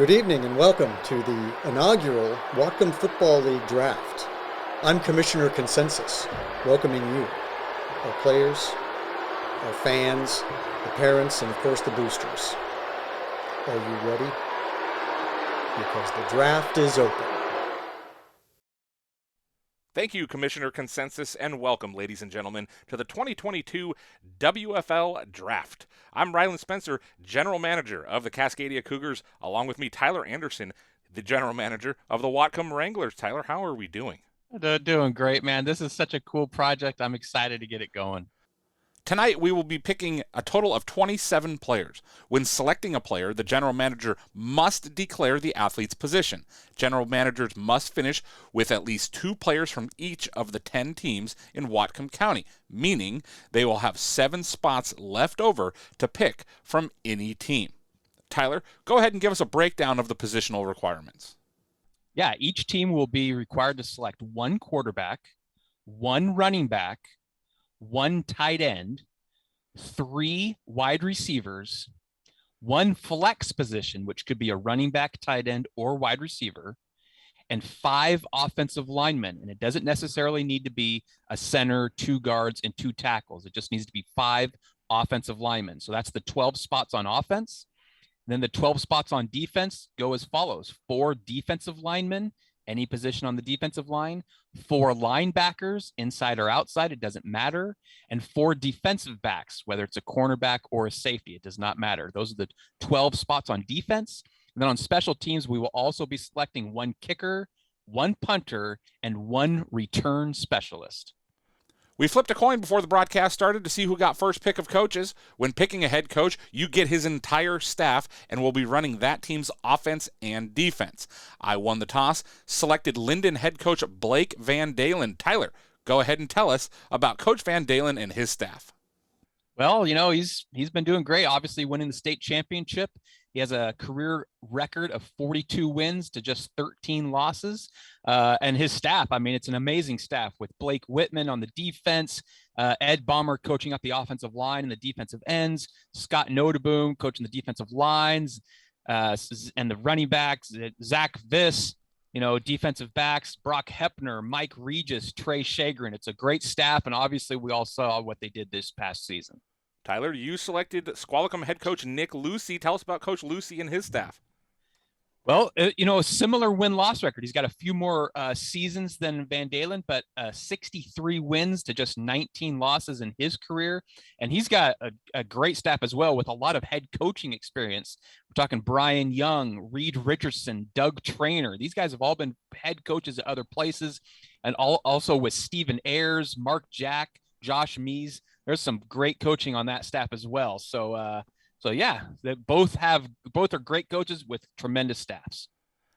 Good evening and welcome to the inaugural Whatcom Football League Draft. I'm Commissioner Consensus, welcoming you, our players, our fans, the parents, and of course the boosters. Are you ready? Because the draft is open. Thank you, Commissioner Consensus, and welcome, ladies and gentlemen, to the 2022 WFL Draft. I'm Ryland Spencer, General Manager of the Cascadia Cougars, along with me, Tyler Anderson, the General Manager of the Whatcom Wranglers. Tyler, how are we doing? Doing great, man. This is such a cool project. I'm excited to get it going. Tonight, we will be picking a total of 27 players. When selecting a player, the general manager must declare the athlete's position. General managers must finish with at least 2 players from each of the 10 teams in Whatcom County, meaning they will have 7 spots left over to pick from any team. Tyler, go ahead and give us a breakdown of the positional requirements. Yeah, each team will be required to select 1 quarterback, 1 running back, 1 tight end, 3 wide receivers, 1 flex position, which could be a running back, tight end, or wide receiver, and 5 offensive linemen. And it doesn't necessarily need to be a center, 2 guards, and 2 tackles. It just needs to be 5 offensive linemen. So that's the 12 spots on offense. And then the 12 spots on defense go as follows: 4 defensive linemen, any position on the defensive line, 4 linebackers, inside or outside, it doesn't matter, and 4 defensive backs, whether it's a cornerback or a safety, it does not matter. Those are the 12 spots on defense. And then on special teams, we will also be selecting 1 kicker, 1 punter, and 1 return specialist. We flipped a coin before the broadcast started to see who got first pick of coaches. When picking a head coach, you get his entire staff, and we'll be running that team's offense and defense. I won the toss, selected Lynden head coach Blake Van Dalen. Tyler, go ahead and tell us about Coach Van Dalen and his staff. Well, you know, he's been doing great, obviously winning the state championship. He has a career record of 42 wins to just 13 losses. And his staff, I mean, it's an amazing staff with Blake Whitman on the defense, Ed Bomber coaching up the offensive line and the defensive ends, Scott Noteboom coaching the defensive lines, and the running backs, Zach Viss, you know, defensive backs, Brock Hepner, Mike Regis, Trey Shagrin. It's a great staff, and obviously we all saw what they did this past season. Tyler, you selected Squalicum head coach Nick Lucy. Tell us about Coach Lucy and his staff. Well, you know, a similar win-loss record. He's got a few more seasons than Van Dalen, but 63 wins to just 19 losses in his career. And he's got a great staff as well with a lot of head coaching experience. We're talking Brian Young, Reed Richardson, Doug Trainer. These guys have all been head coaches at other places. And also with Stephen Ayers, Mark Jack, Josh Mees. There's some great coaching on that staff as well. So yeah, they both are great coaches with tremendous staffs.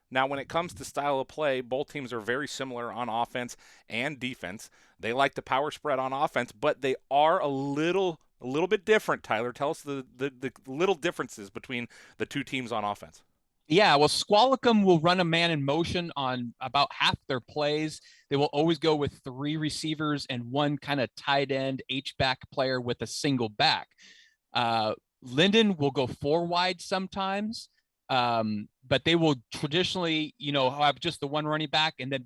Now, when it comes to style of play, both teams are very similar on offense and defense. They like the power spread on offense, but they are a little bit different. Tyler, tell us the little differences between the 2 teams on offense. Yeah, well, Squalicum will run a man in motion on about half their plays. They will always go with 3 receivers and 1 kind of tight end H-back player with a single back. Lynden will go 4 wide sometimes, but they will traditionally, you know, have just the 1 running back, and then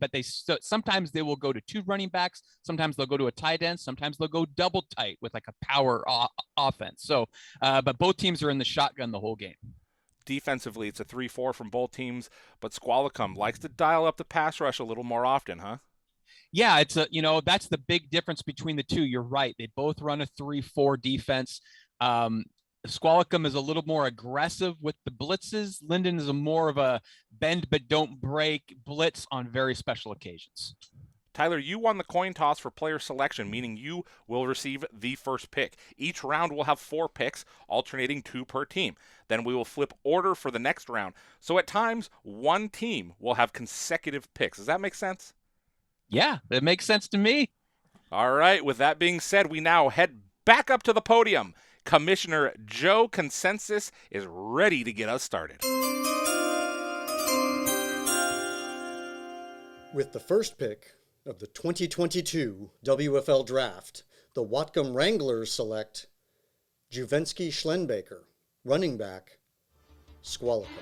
sometimes they will go to 2 running backs. Sometimes they'll go to a tight end. Sometimes they'll go double tight with like a power offense. So, but both teams are in the shotgun the whole game. Defensively, it's a 3-4 from both teams, but Squalicum likes to dial up the pass rush a little more often, huh? Yeah, that's the big difference between the 2. You're right. They both run a 3-4 defense. Squalicum is a little more aggressive with the blitzes. Lynden is more of a bend but don't break blitz on very special occasions. Tyler, you won the coin toss for player selection, meaning you will receive the first pick. Each round will have 4 picks, alternating 2 per team. Then we will flip order for the next round. So at times, 1 team will have consecutive picks. Does that make sense? Yeah, that makes sense to me. All right, with that being said, we now head back up to the podium. Commissioner Joe Consensus is ready to get us started. With the first pick of the 2022 WFL Draft, the Whatcom Wranglers select Juvensky Schlenbaker, running back, Squalicum.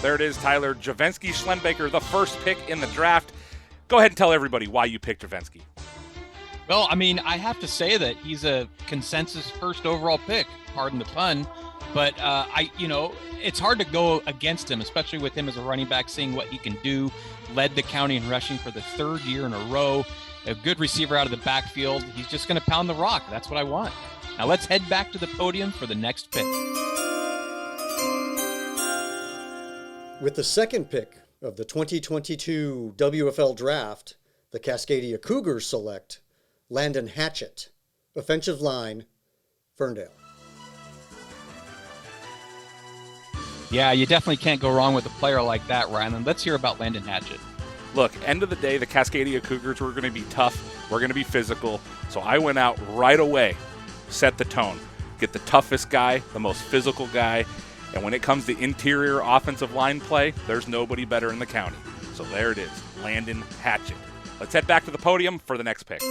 There it is, Tyler. Javensky Schlenbaker, the first pick in the draft. Go ahead and tell everybody why you picked Javensky. Well, I mean, I have to say that he's a consensus first overall pick, pardon the pun. But it's hard to go against him, especially with him as a running back, seeing what he can do. Led the county in rushing for the third year in a row. A good receiver out of the backfield. He's just going to pound the rock. That's what I want. Now let's head back to the podium for the next pick. With the second pick of the 2022 WFL Draft, the Cascadia Cougars select Lynden Hatchett, offensive line, Ferndale. Yeah, you definitely can't go wrong with a player like that, Ryland. Let's hear about Lynden Hatchett. Look, end of the day, the Cascadia Cougars were going to be tough. We're going to be physical. So I went out right away, set the tone. Get the toughest guy, the most physical guy. And when it comes to interior offensive line play, there's nobody better in the county. So there it is, Lynden Hatchett. Let's head back to the podium for the next pick.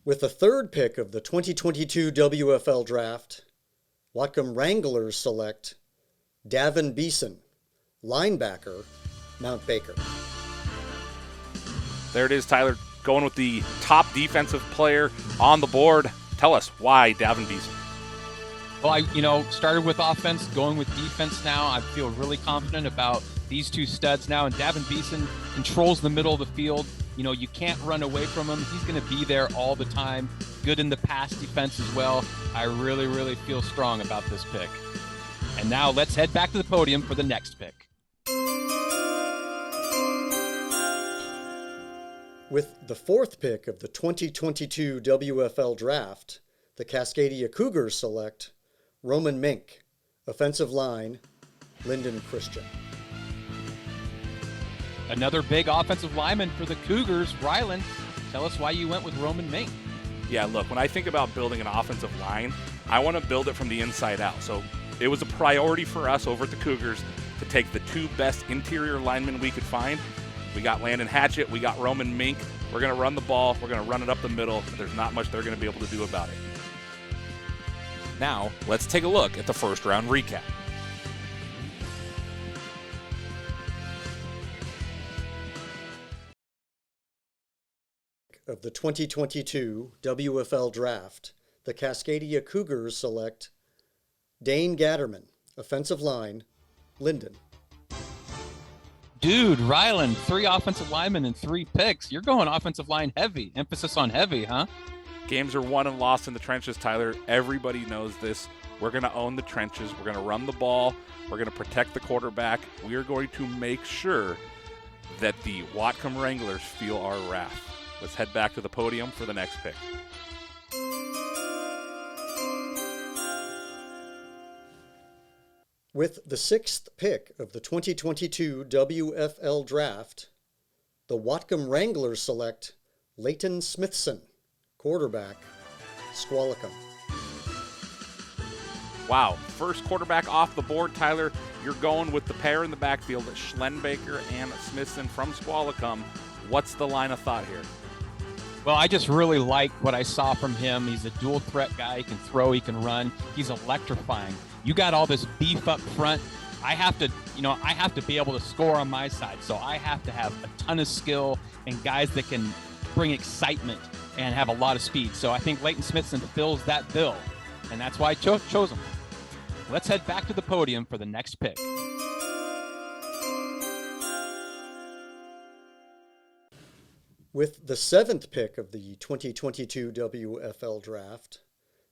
With the third pick of the 2022 WFL Draft, Whatcom Wranglers select Davin Beeson, linebacker, Mount Baker. There it is, Tyler, going with the top defensive player on the board. Tell us why Davin Beeson. Well, I started with offense, going with defense now. I feel really confident about these two studs now, and Davin Beeson controls the middle of the field. You can't run away from him. He's going to be there all the time. Good in the pass defense as well. I really, really feel strong about this pick. And now let's head back to the podium for the next pick. With the fourth pick of the 2022 WFL Draft, the Cascadia Cougars select Roman Mink, offensive line, Lynden Christian. Another big offensive lineman for the Cougars. Ryland, tell us why you went with Roman Mink. Yeah, look, when I think about building an offensive line, I want to build it from the inside out. So it was a priority for us over at the Cougars to take the two best interior linemen we could find. We got Lynden Hatchett, we got Roman Mink. We're going to run the ball, we're going to run it up the middle. There's not much they're going to be able to do about it. Now, let's take a look at the first round recap. Of the 2022 WFL Draft, the Cascadia Cougars select Dane Gatterman, offensive line, Lynden. Dude, Ryland, 3 offensive linemen and 3 picks. You're going offensive line heavy. Emphasis on heavy, huh? Games are won and lost in the trenches, Tyler. Everybody knows this. We're going to own the trenches. We're going to run the ball. We're going to protect the quarterback. We are going to make sure that the Whatcom Wranglers feel our wrath. Let's head back to the podium for the next pick. With the sixth pick of the 2022 WFL Draft, the Whatcom Wranglers select Leighton Smithson, quarterback, Squalicum. Wow, first quarterback off the board, Tyler. You're going with the pair in the backfield, Schlenbaker and Smithson from Squalicum. What's the line of thought here? Well, I just really like what I saw from him. He's a dual threat guy. He can throw, he can run. He's electrifying. You got all this beef up front. I have to be able to score on my side. So I have to have a ton of skill and guys that can bring excitement and have a lot of speed. So I think Leighton Smithson fills that bill, and that's why I chose him. Let's head back to the podium for the next pick. With the seventh pick of the 2022 WFL Draft,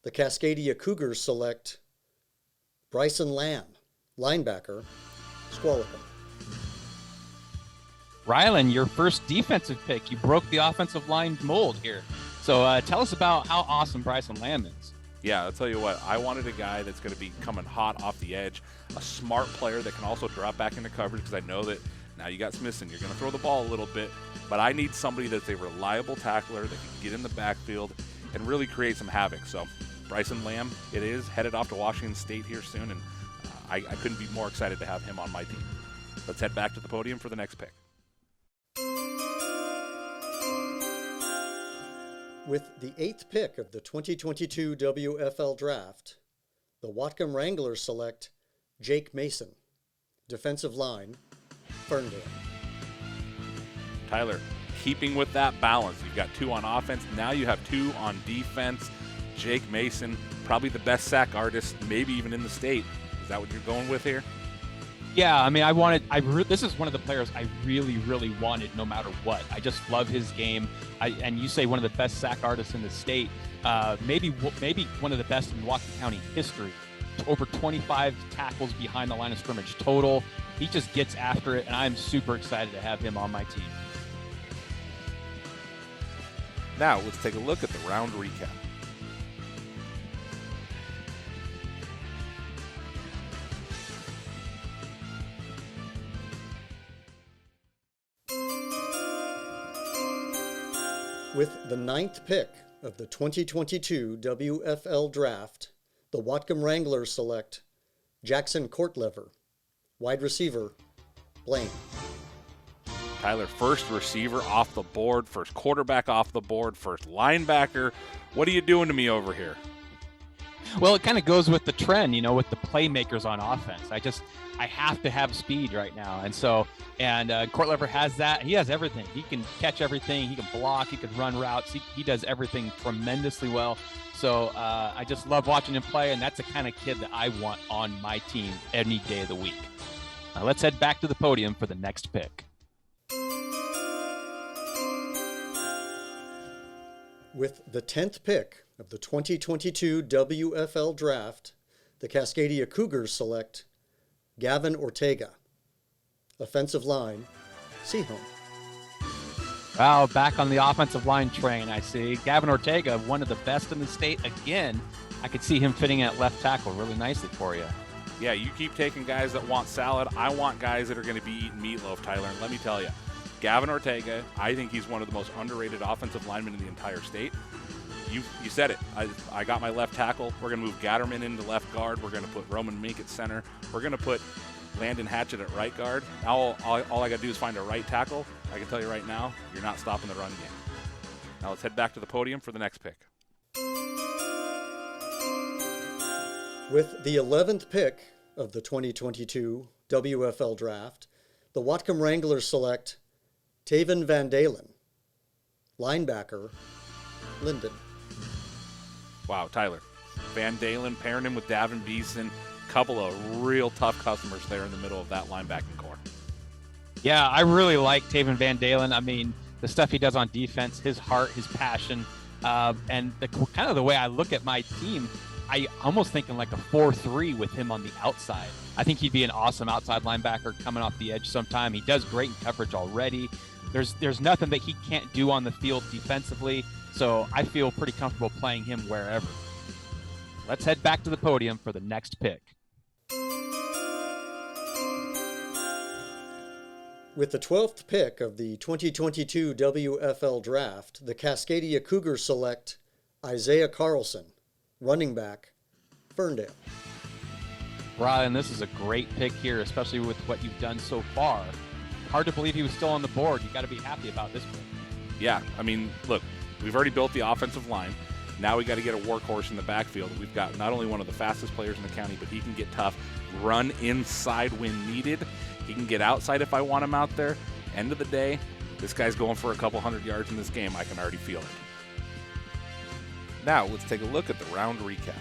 the Cascadia Cougars select Bryson Lamb, linebacker, Squalicum. Ryland, your first defensive pick. You broke the offensive line mold here. So tell us about how awesome Bryson Lamb is. Yeah, I'll tell you what. I wanted a guy that's going to be coming hot off the edge, a smart player that can also drop back into coverage, because I know that now you got Smithson. You're going to throw the ball a little bit, but I need somebody that's a reliable tackler that can get in the backfield and really create some havoc. So Bryson Lamb, it is, headed off to Washington State here soon, and I couldn't be more excited to have him on my team. Let's head back to the podium for the next pick. With the eighth pick of the 2022 WFL Draft, the Whatcom Wranglers select Jake Mason, defensive line, Ferndale. Tyler, keeping with that balance, you've got 2 on offense. Now you have 2 on defense. Jake Mason, probably the best sack artist, maybe even in the state. Is that what you're going with here? Yeah, I mean, this is one of the players I really, really wanted no matter what. I just love his game. And you say one of the best sack artists in the state, maybe one of the best in Whatcom County history. Over 25 tackles behind the line of scrimmage total. He just gets after it, and I'm super excited to have him on my team. Now, let's take a look at the round recap. With the 9th pick of the 2022 WFL Draft, the Whatcom Wranglers select Jackson Courtlever, wide receiver, Blaine. Tyler, first receiver off the board, first quarterback off the board, first linebacker. What are you doing to me over here? Well, it kind of goes with the trend, with the playmakers on offense. I have to have speed right now. And Courtlever has that. He has everything. He can catch everything. He can block. He can run routes. He does everything tremendously well. So I just love watching him play, and that's the kind of kid that I want on my team any day of the week. Now let's head back to the podium for the next pick. With the 10th pick of the 2022 WFL Draft, the Cascadia Cougars select Gavin Ortega, offensive line, Sehome. Wow, back on the offensive line train, I see. Gavin Ortega, one of the best in the state. Again, I could see him fitting at left tackle really nicely for you. Yeah, you keep taking guys that want salad. I want guys that are going to be eating meatloaf, Tyler. And let me tell you, Gavin Ortega, I think he's one of the most underrated offensive linemen in the entire state. You said it. I got my left tackle. We're going to move Gatterman into left guard. We're going to put Roman Mink at center. We're going to put Landon Hatchett at right guard. Now all I got to do is find a right tackle. I can tell you right now, you're not stopping the run game. Now let's head back to the podium for the next pick. With the 11th pick of the 2022 WFL Draft, the Whatcom Wranglers select Taven Van Dalen, linebacker, Lynden. Wow, Tyler. Van Dalen pairing him with Davin Beeson. Couple of real tough customers there in the middle of that linebacking core. Yeah, I really like Taven Van Dalen. I mean, the stuff he does on defense, his heart, his passion, and kind of the way I look at my team, I almost thinking like a 4-3 with him on the outside. I think he'd be an awesome outside linebacker coming off the edge sometime. He does great in coverage already. There's nothing that he can't do on the field defensively, so I feel pretty comfortable playing him wherever. Let's head back to the podium for the next pick. With the 12th pick of the 2022 WFL Draft, the Cascadia Cougars select Isaiah Carlson, running back, Ferndale. Ryland, this is a great pick here, especially with what you've done so far. Hard to believe he was still on the board. You got to be happy about this pick. Yeah, I mean, look, we've already built the offensive line. Now we got to get a workhorse in the backfield. We've got not only one of the fastest players in the county, but he can get tough, run inside when needed. He can get outside if I want him out there. End of the day, this guy's going for a couple 100 yards in this game. I can already feel it. Now let's take a look at the round recap.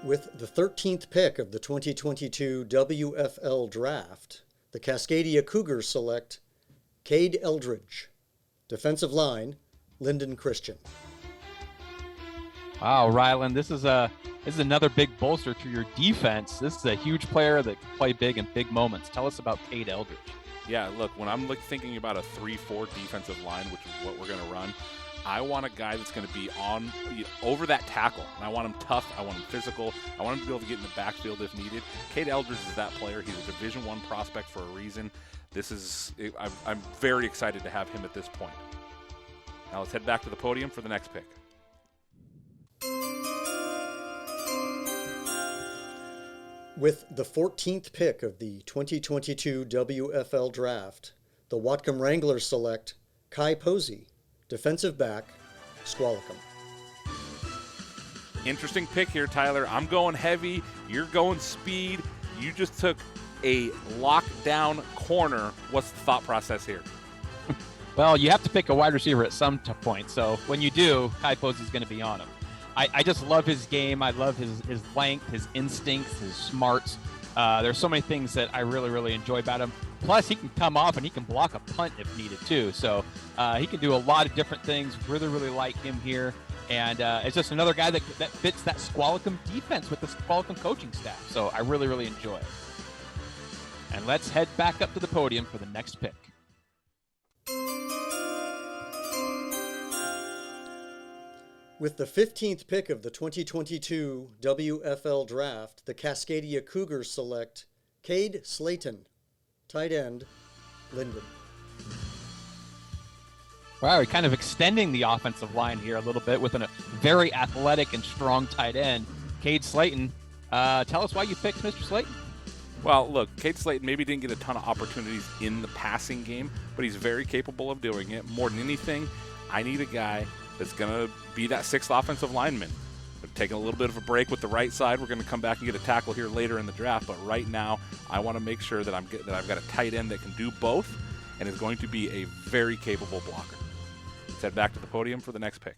With the 13th pick of the 2022 WFL Draft, the Cascadia Cougars select Cade Eldridge, defensive line, Lynden Christian. Wow, Ryland, this is another big bolster to your defense. This is a huge player that can play big in big moments. Tell us about Cade Eldridge. Yeah, look, when I'm thinking about a 3-4 defensive line, which is what we're going to run, I want a guy that's going to be over that tackle. And I want him tough. I want him physical. I want him to be able to get in the backfield if needed. Cade Eldridge is that player. He's a Division I prospect for a reason. I'm very excited to have him at this point. Now let's head back to the podium for the next pick. With the 14th pick of the 2022 WFL Draft, the Whatcom Wranglers select Kai Posey, defensive back, Squalicum. Interesting pick here, Tyler. I'm going heavy. You're going speed. You just took a lockdown corner. What's the thought process here? Well, you have to pick a wide receiver at some point. So when you do, Kai Posey's going to be on him. I just love his game. I love his length, his instincts, his smarts. There's so many things that I really, really enjoy about him. Plus, he can come off and he can block a punt if needed too. So he can do a lot of different things. Really, really like him here. And it's just another guy that fits that Squalicum defense with the Squalicum coaching staff. So I really, really enjoy it. And let's head back up to the podium for the next pick. With the 15th pick of the 2022 WFL Draft, the Cascadia Cougars select Cade Slayton, tight end, Lynden. Wow, we're kind of extending the offensive line here a little bit with a very athletic and strong tight end, Cade Slayton. Tell us why you picked Mr. Slayton. Well, look, Cade Slayton maybe didn't get a ton of opportunities in the passing game, but he's very capable of doing it. More than anything, I need a guy that's going to be that sixth offensive lineman. We're taking a little bit of a break with the right side. We're going to come back and get a tackle here later in the draft, but right now I want to make sure that I've got a tight end that can do both and is going to be a very capable blocker. Let's head back to the podium for the next pick.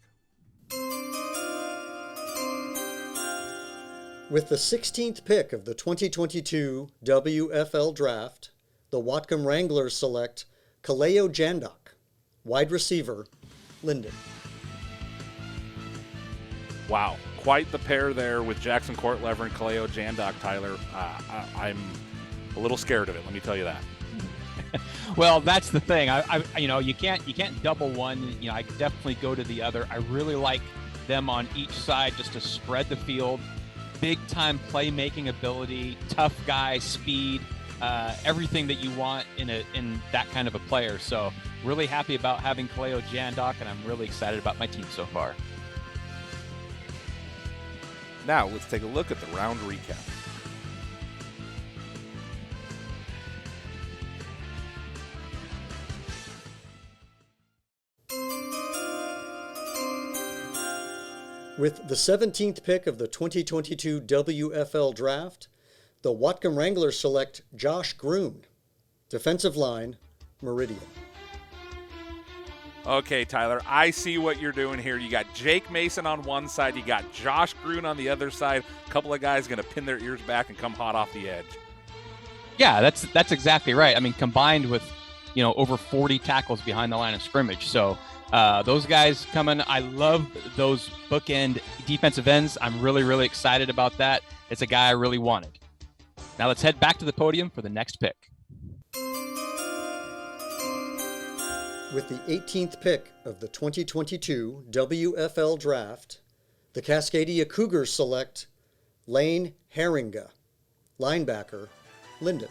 With the 16th pick of the 2022 WFL Draft, the Whatcom Wranglers select Kaleo Jandok, wide receiver, Lynden. Wow, quite the pair there with Jackson Courtlever and Kaleo Jandok, Tyler. I'm a little scared of it, let me tell you that. Well, that's the thing. You can't double one. I could definitely go to the other. I really like them on each side just to spread the field. Big time playmaking ability, tough guy, speed, everything that you want in that kind of a player. So really happy about having Kaleo Jandok, and I'm really excited about my team so far. Now let's take a look at the round recap. With the 17th pick of the 2022 WFL Draft, the Whatcom Wranglers select Josh Grun, defensive line, Meridian. Okay, Tyler, I see what you're doing here. You got Jake Mason on one side. You got Josh Grun on the other side. A couple of guys going to pin their ears back and come hot off the edge. Yeah, that's exactly right. I mean, combined with, over 40 tackles behind the line of scrimmage. So those guys coming, I love those bookend defensive ends. I'm really, really excited about that. It's a guy I really wanted. Now let's head back to the podium for the next pick. With the 18th pick of the 2022 WFL Draft, the Cascadia Cougars select Lane Herringa, linebacker, Lynden.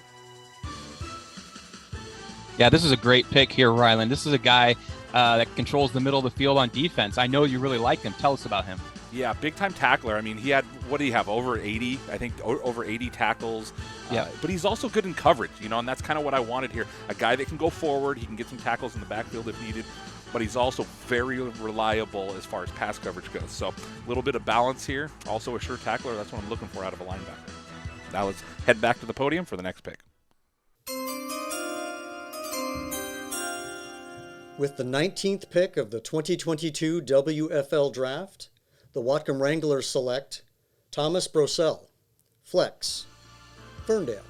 Yeah, this is a great pick here, Ryland. This is a guy that controls the middle of the field on defense. I know you really like him. Tell us about him. Yeah, big-time tackler. I mean, he had, what did he have, over 80? I think over 80 tackles. Yeah. But he's also good in coverage, and that's kind of what I wanted here. A guy that can go forward. He can get some tackles in the backfield if needed. But he's also very reliable as far as pass coverage goes. So a little bit of balance here. Also a sure tackler. That's what I'm looking for out of a linebacker. Now let's head back to the podium for the next pick. With the 19th pick of the 2022 WFL Draft, the Whatcom Wranglers select Thomas Brosell, flex, Ferndale.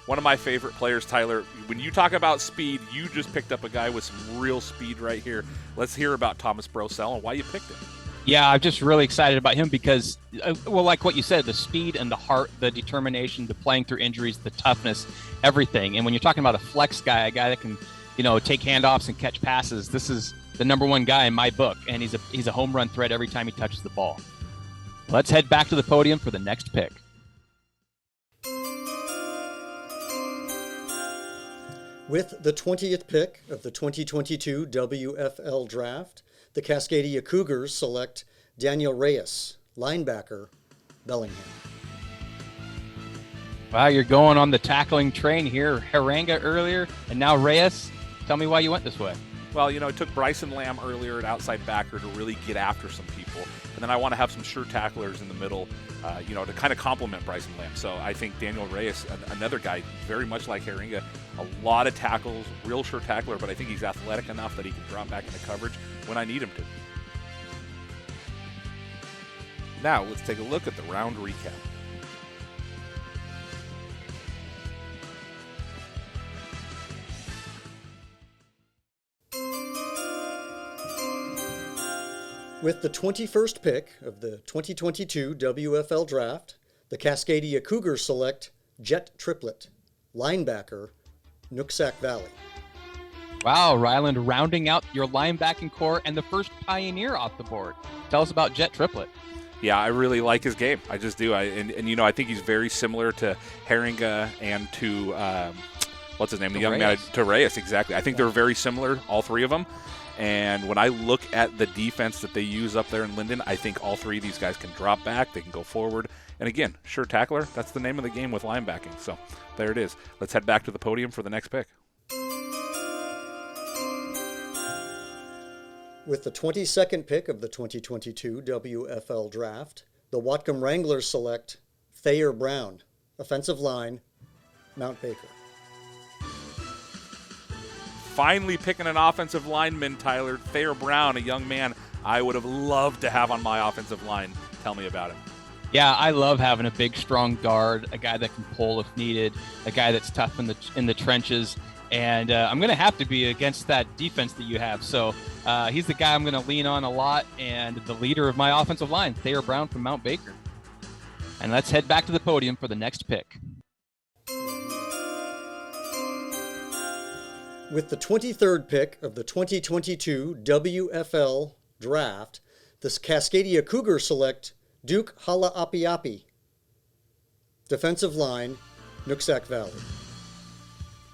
One of my favorite players, Tyler. When you talk about speed, you just picked up a guy with some real speed right here. Let's hear about Thomas Brosell and why you picked him. Yeah, I'm just really excited about him because, like what you said, the speed and the heart, the determination, the playing through injuries, the toughness, everything. And when you're talking about a flex guy, a guy that can, take handoffs and catch passes, this is the number one guy in my book, and he's a home run threat every time he touches the ball. Let's head back to the podium for the next pick. With the 20th pick of the 2022 WFL Draft, the Cascadia Cougars select Daniel Reyes, linebacker, Bellingham. Wow, you're going on the tackling train here. Haranga earlier, and now Reyes. Tell me why you went this way. Well, it took Bryson Lamb earlier at outside backer to really get after some people. And then I want to have some sure tacklers in the middle, to kind of complement Bryson Lamb. So I think Daniel Reyes, another guy very much like Haranga, a lot of tackles, real sure tackler, but I think he's athletic enough that he can drop back into coverage when I need him to. Now, let's take a look at the round recap. With the 21st pick of the 2022 WFL Draft, the Cascadia Cougars select Jet Triplett, linebacker, Nooksack Valley. Wow, Ryland rounding out your linebacking core and the first Pioneer off the board. Tell us about Jet Triplett. Yeah, I really like his game. I just do. I think he's very similar to Haranga and to, what's his name? The young man, to Reyes, exactly. I think they're very similar, all three of them. And when I look at the defense that they use up there in Lynden, I think all three of these guys can drop back. They can go forward. And again, sure tackler, that's the name of the game with linebacking. So there it is. Let's head back to the podium for the next pick. With the 22nd pick of the 2022 WFL Draft, the Whatcom Wranglers select Thayer Brown, offensive line, Mount Baker. Finally picking an offensive lineman, Tyler. Thayer Brown, a young man I would have loved to have on my offensive line. Tell me about him. Yeah, I love having a big, strong guard, a guy that can pull if needed, a guy that's tough in the trenches. And I'm going to have to be against that defense that you have. So he's the guy I'm going to lean on a lot, and the leader of my offensive line, Thayer Brown from Mount Baker. And let's head back to the podium for the next pick. With the 23rd pick of the 2022 WFL Draft, the Cascadia Cougars select Duke Hala'apiapi, defensive line, Nooksack Valley.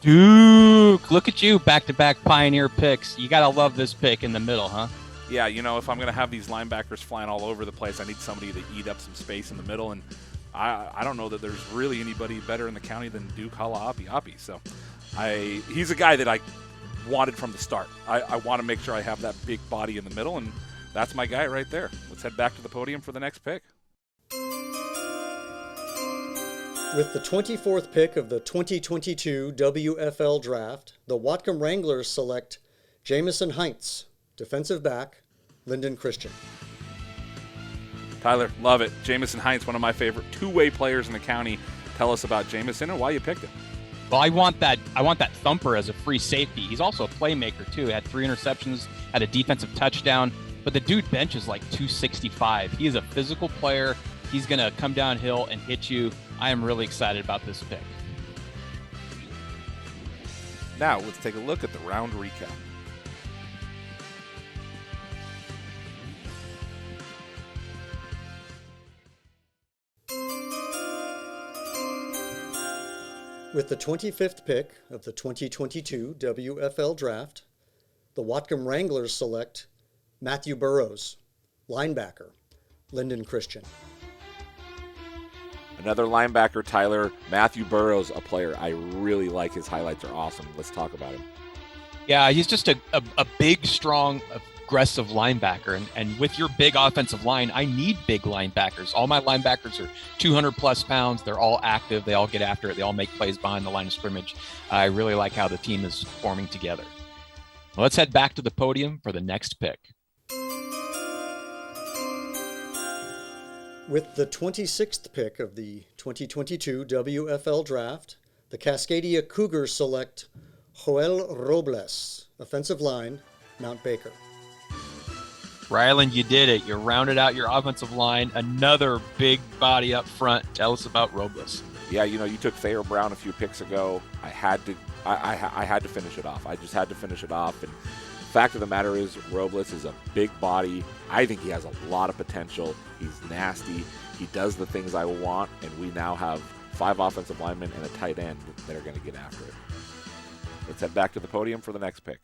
Duke, look at you, back-to-back Pioneer picks. You got to love this pick in the middle, huh? Yeah, if I'm going to have these linebackers flying all over the place, I need somebody to eat up some space in the middle, and I don't know that there's really anybody better in the county than Duke Hala'apiapi. So he's a guy that I wanted from the start. I want to make sure I have that big body in the middle, and that's my guy right there. Let's head back to the podium for the next pick. With the 24th pick of the 2022 WFL Draft, the Whatcom Wranglers select Jamison Heinz, defensive back, Lynden Christian. Tyler, love it. Jamison Heinz, one of my favorite two-way players in the county. Tell us about Jamison and why you picked him. Well, I want that thumper as a free safety. He's also a playmaker too. Had 3 interceptions, had a defensive touchdown, but the dude benches like 265. He is a physical player. He's going to come downhill and hit you. I am really excited about this pick. Now, let's take a look at the round recap. With the 25th pick of the 2022 WFL Draft, the Whatcom Wranglers select Matthew Burrows, linebacker, Lynden Christian. Another linebacker, Tyler. Matthew Burrows, a player I really like. His highlights are awesome. Let's talk about him. Yeah, he's just a big, strong, aggressive linebacker. And with your big offensive line, I need big linebackers. All my linebackers are 200-plus pounds. They're all active. They all get after it. They all make plays behind the line of scrimmage. I really like how the team is forming together. Well, let's head back to the podium for the next pick. With the 26th pick of the 2022 WFL Draft, the Cascadia Cougars select Joel Robles, offensive line, Mount Baker. Ryland, you did it. You rounded out your offensive line. Another big body up front. Tell us about Robles. Yeah, you took Thayer Brown a few picks ago. I had to finish it off. I just had to finish it off. And fact of the matter is, Robles is a big body. I think he has a lot of potential. He's nasty. He does the things I want, and we now have 5 offensive linemen and a tight end that are going to get after it. Let's head back to the podium for the next pick.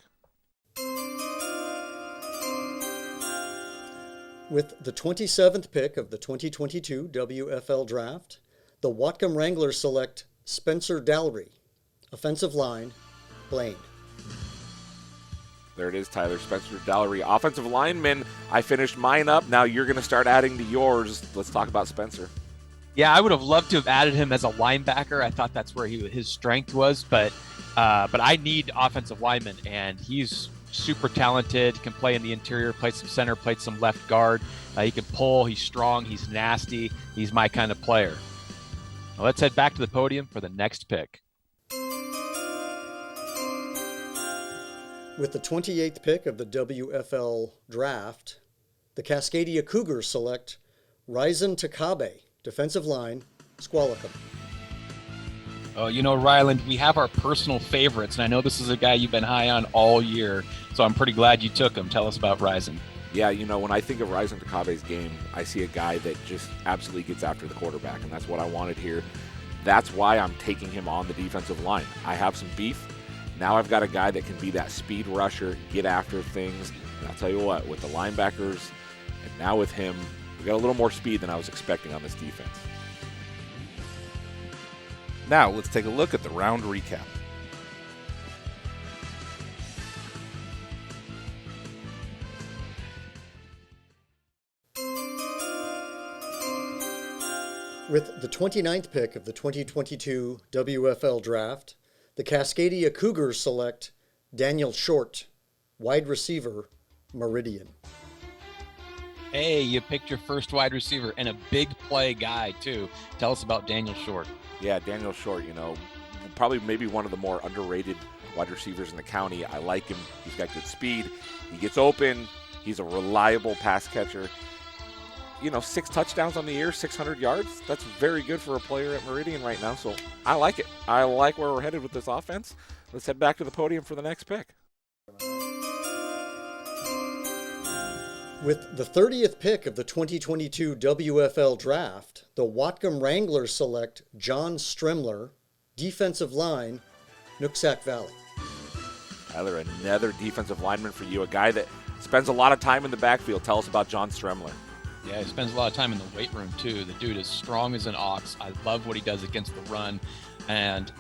With the 27th pick of the 2022 WFL Draft, the Whatcom Wranglers select Spencer Dallery. Offensive line, Blaine. There it is, Tyler. Spencer Dallery, offensive lineman. I finished mine up. Now you're going to start adding to yours. Let's talk about Spencer. Yeah, I would have loved to have added him as a linebacker. I thought that's where his strength was, but I need offensive linemen, and he's super talented. Can play in the interior, play some center, play some left guard. He can pull. He's strong. He's nasty. He's my kind of player. Now let's head back to the podium for the next pick. With the 28th pick of the WFL Draft, the Cascadia Cougars select Ryland Spencer, defensive line, Squalicum. Oh, Ryland, we have our personal favorites, and I know this is a guy you've been high on all year, so I'm pretty glad you took him. Tell us about Ryland. Yeah, when I think of Ryland Spencer's game, I see a guy that just absolutely gets after the quarterback, and that's what I wanted here. That's why I'm taking him on the defensive line. I have some beef. Now I've got a guy that can be that speed rusher, get after things. And I'll tell you what, with the linebackers and now with him, we got a little more speed than I was expecting on this defense. Now let's take a look at the round recap. With the 29th pick of the 2022 WFL Draft, the Cascadia Cougars select Daniel Short, wide receiver, Meridian. Hey, you picked your first wide receiver and a big play guy, too. Tell us about Daniel Short. Yeah, Daniel Short, probably maybe one of the more underrated wide receivers in the county. I like him. He's got good speed. He gets open. He's a reliable pass catcher. 6 touchdowns on the year, 600 yards. That's very good for a player at Meridian right now, so I like it. I like where we're headed with this offense. Let's head back to the podium for the next pick. With the 30th pick of the 2022 WFL Draft, the Whatcom Wranglers select John Stremler, defensive line, Nooksack Valley. Tyler, another defensive lineman for you, a guy that spends a lot of time in the backfield. Tell us about John Stremler. Yeah, he spends a lot of time in the weight room, too. The dude is strong as an ox. I love what he does against the run. And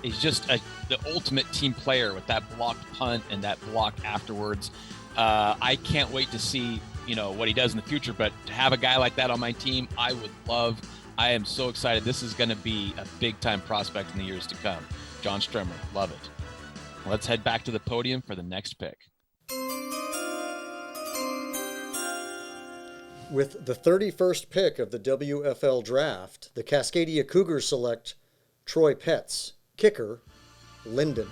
he's just the ultimate team player with that blocked punt and that block afterwards. I can't wait to see, what he does in the future. But to have a guy like that on my team, I would love. I am so excited. This is going to be a big-time prospect in the years to come. John Stremler, love it. Let's head back to the podium for the next pick. With the 31st pick of the WFL Draft, the Cascadia Cougars select Troy Petts, kicker, Lynden.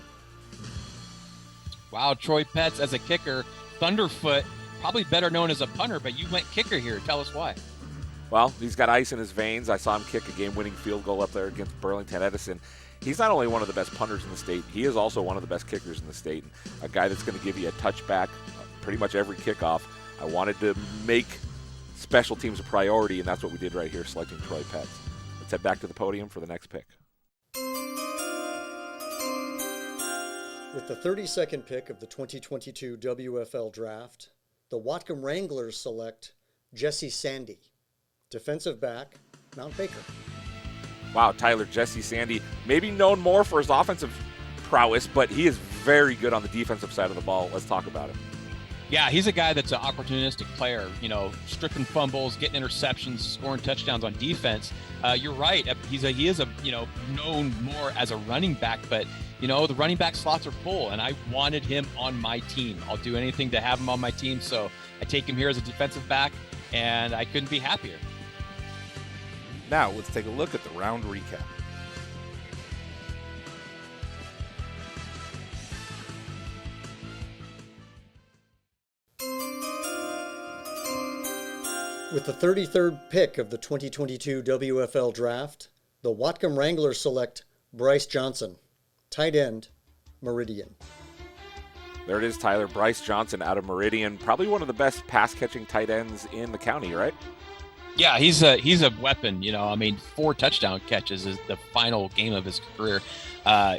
Wow, Troy Petts as a kicker. Thunderfoot, probably better known as a punter, but you went kicker here. Tell us why. Well, he's got ice in his veins. I saw him kick a game-winning field goal up there against Burlington Edison. He's not only one of the best punters in the state, he is also one of the best kickers in the state. A guy that's going to give you a touchback pretty much every kickoff. I wanted to make special teams a priority, and that's what we did right here, selecting Troy Petts. Let's head back to the podium for the next pick. With the 32nd pick of the 2022 WFL Draft, the Whatcom Wranglers select Jesse Sandy, defensive back, Mount Baker. Wow, Tyler, Jesse Sandy, maybe known more for his offensive prowess, but he is very good on the defensive side of the ball. Let's talk about him. Yeah, he's a guy that's an opportunistic player, stripping fumbles, getting interceptions, scoring touchdowns on defense. You're right. He is known more as a running back, but, the running back slots are full, and I wanted him on my team. I'll do anything to have him on my team, so I take him here as a defensive back, and I couldn't be happier. Now let's take a look at the round recap. With the 33rd pick of the 2022 WFL Draft, the Whatcom Wranglers select Bryce Johnson, tight end, Meridian. There it is, Tyler. Bryce Johnson out of Meridian. Probably one of the best pass-catching tight ends in the county, right? Yeah, he's a weapon. 4 touchdown catches is the final game of his career.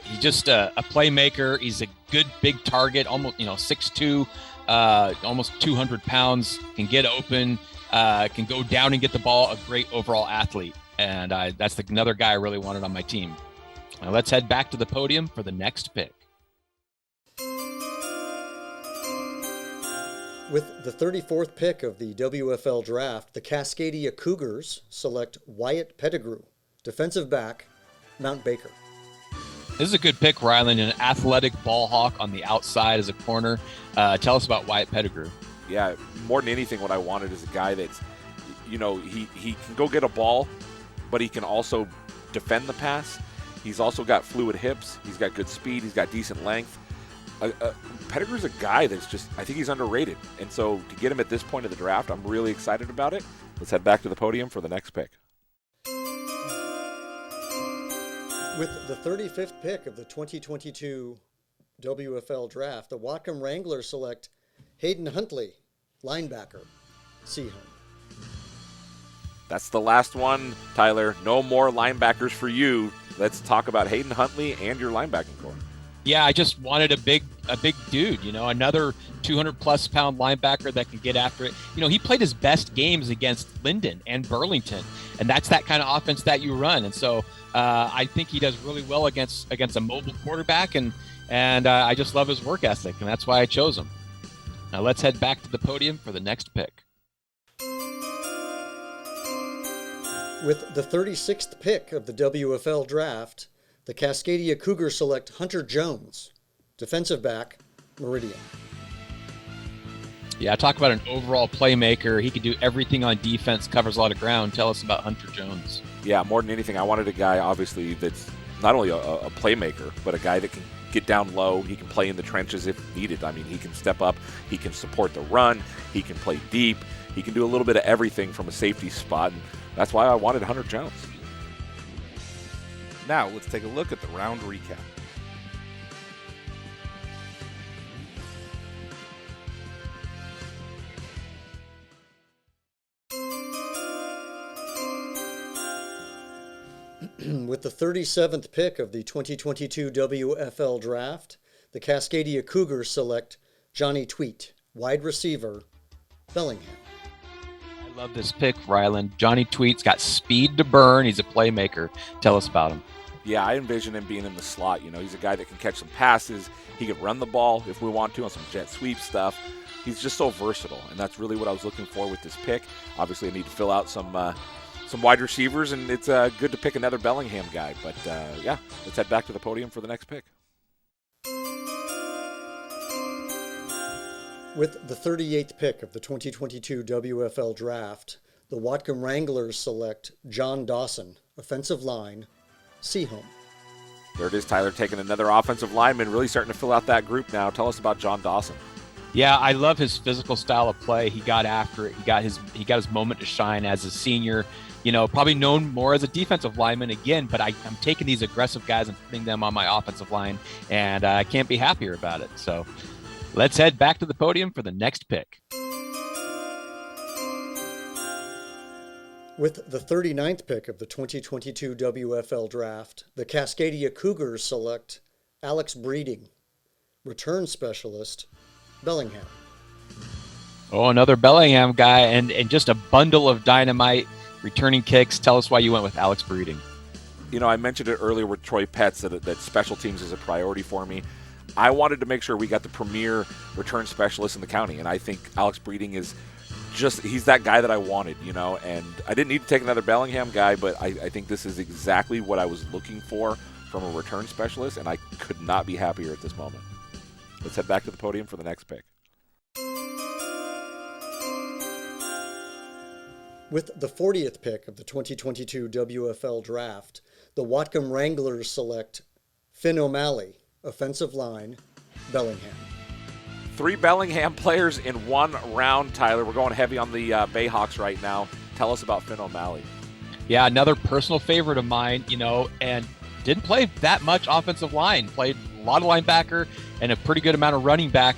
He's just a playmaker. He's a good big target, almost 6'2", almost 200 pounds, can get open, can go down and get the ball, a great overall athlete. and that's another guy I really wanted on my team. Now let's head back to the podium for the next pick. With the 34th pick of the WFL Draft, the Cascadia Cougars select Wyatt Pettigrew, defensive back, Mount Baker. This is a good pick, Ryland, an athletic ball hawk on the outside as a corner. Tell us about Wyatt Pettigrew. Yeah, more than anything, what I wanted is a guy that's, he can go get a ball, but he can also defend the pass. He's also got fluid hips. He's got good speed. He's got decent length. Pettigrew's a guy that's just, I think he's underrated. And so to get him at this point of the draft, I'm really excited about it. Let's head back to the podium for the next pick. With the 35th pick of the 2022 WFL Draft, the Whatcom Wranglers select Hayden Huntley, linebacker, Sehome. That's the last one, Tyler. No more linebackers for you. Let's talk about Hayden Huntley and your linebacking core. Yeah, I just wanted a big dude, another 200-plus pound linebacker that can get after it. He played his best games against Lynden and Burlington, and that's that kind of offense that you run. And so I think he does really well against a mobile quarterback, and I just love his work ethic, and that's why I chose him. Now let's head back to the podium for the next pick. With the 36th pick of the WFL Draft, the Cascadia Cougars select Hunter Jones, defensive back, Meridian. Yeah, talk about an overall playmaker. He can do everything on defense, covers a lot of ground. Tell us about Hunter Jones. Yeah, more than anything, I wanted a guy, obviously, that's not only a playmaker, but a guy that can get down low. He can play in the trenches if needed. I mean, he can step up. He can support the run. He can play deep. He can do a little bit of everything from a safety spot, and that's why I wanted Hunter Jones. Now, let's take a look at the round recap. With the 37th pick of the 2022 WFL Draft, the Cascadia Cougars select Johnny Tweet, wide receiver, Bellingham. I love this pick, Ryland. Johnny Tweet's got speed to burn. He's a playmaker. Tell us about him. Yeah, I envision him being in the slot. He's a guy that can catch some passes. He can run the ball if we want to on some jet sweep stuff. He's just so versatile, and that's really what I was looking for with this pick. Obviously, I need to fill out some wide receivers, and it's good to pick another Bellingham guy. But, yeah, let's head back to the podium for the next pick. With the 38th pick of the 2022 WFL Draft, the Whatcom Wranglers select John Dawson, offensive line, Sehome. There it is, Tyler, taking another offensive lineman, really starting to fill out that group now. Tell us about John Dawson. Yeah, I love his physical style of play. He got after it. He got his moment to shine as a senior. Probably known more as a defensive lineman again, but I'm taking these aggressive guys and putting them on my offensive line, and I can't be happier about it. So let's head back to the podium for the next pick. With the 39th pick of the 2022 WFL Draft, the Cascadia Cougars select Alex Breeding, return specialist, Bellingham. Oh, another Bellingham guy, and just a bundle of dynamite returning kicks. Tell us why you went with Alex Breeding. I mentioned it earlier with Troy Petts that special teams is a priority for me. I wanted to make sure we got the premier return specialist in the county, and I think Alex Breeding is he's that guy that I wanted, and I didn't need to take another Bellingham guy, but I think this is exactly what I was looking for from a return specialist, and I could not be happier at this moment. Let's head back to the podium for the next pick. With the 40th pick of the 2022 WFL Draft, the Whatcom Wranglers select Finn O'Malley, offensive line, Bellingham. 3 Bellingham players in one round, Tyler. We're going heavy on the Bayhawks right now. Tell us about Finn O'Malley. Yeah, another personal favorite of mine, and didn't play that much offensive line. Played a lot of linebacker and a pretty good amount of running back.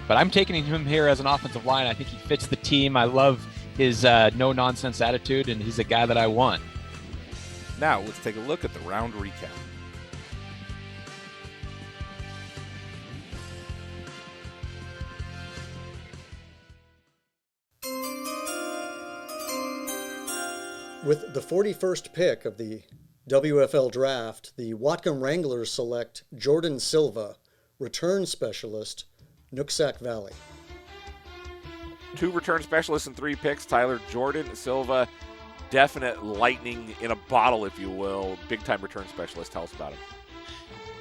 But I'm taking him here as an offensive line. I think he fits the team. I love his no-nonsense attitude, and he's a guy that I want. Now, let's take a look at the round recap. With the 41st pick of the WFL Draft, the Whatcom Wranglers select Jordan Silva, return specialist, Nooksack Valley. 2 return specialists and 3 picks. Tyler, Jordan Silva, definite lightning in a bottle, if you will. Big-time return specialist. Tell us about him.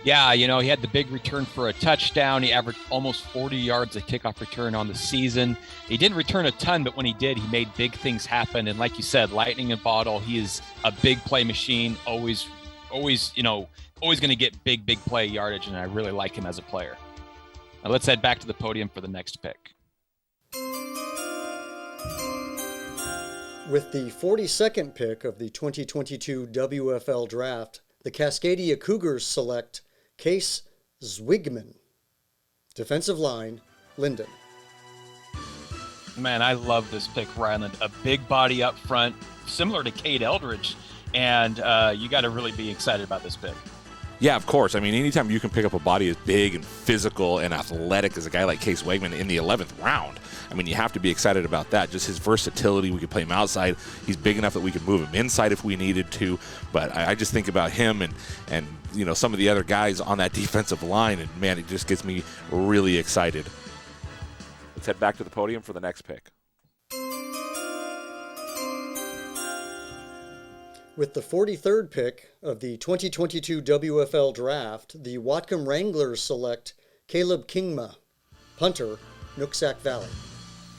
Yeah, he had the big return for a touchdown. He averaged almost 40 yards a kickoff return on the season. He didn't return a ton, but when he did, he made big things happen. And like you said, lightning in a bottle. He is a big play machine. Always going to get big play yardage, and I really like him as a player. Now let's head back to the podium for the next pick. With the 42nd pick of the 2022 WFL Draft, the Cascadia Cougars select Case Zwigman, defensive line, Lynden. Man, I love this pick, Ryland. A big body up front, similar to Cade Eldridge, and you got to really be excited about this pick. Yeah, of course. I mean, anytime you can pick up a body as big and physical and athletic as a guy like Case Wegman in the 11th round, I mean, you have to be excited about that. Just his versatility. We could play him outside. He's big enough that we could move him inside if we needed to. But I just think about him and some of the other guys on that defensive line, and, man, it just gets me really excited. Let's head back to the podium for the next pick. With the 43rd pick of the 2022 WFL Draft, the Whatcom Wranglers select Caleb Kingma, punter, Nooksack Valley.